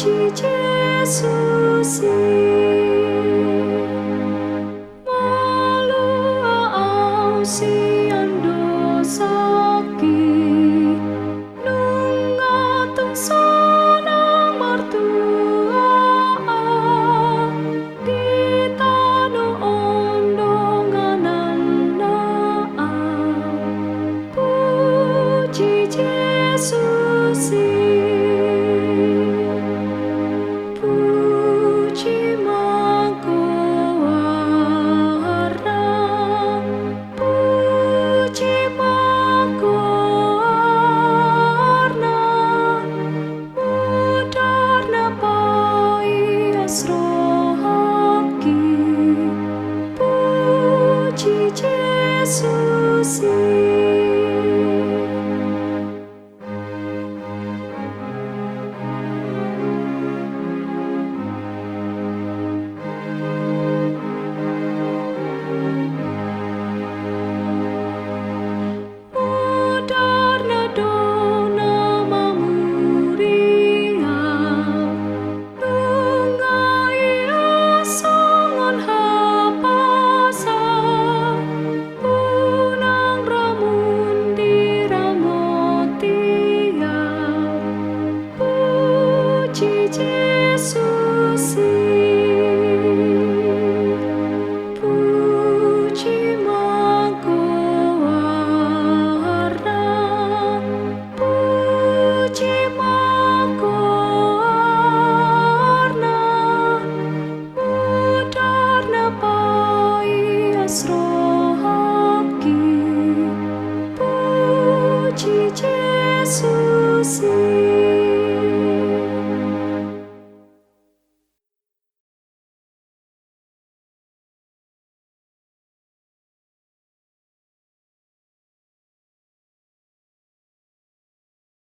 Puji Yesus, malua au siando saki, nunga tung sonang martua di tano ondonganana. Puji Yesus, puji Mangkoara, puji Mangkoarna, mudarna pai asrohaki. Puji Yesus. Mudarna dona mamuria, nungai asongon hapasa, punang ramundi ramotia. Puji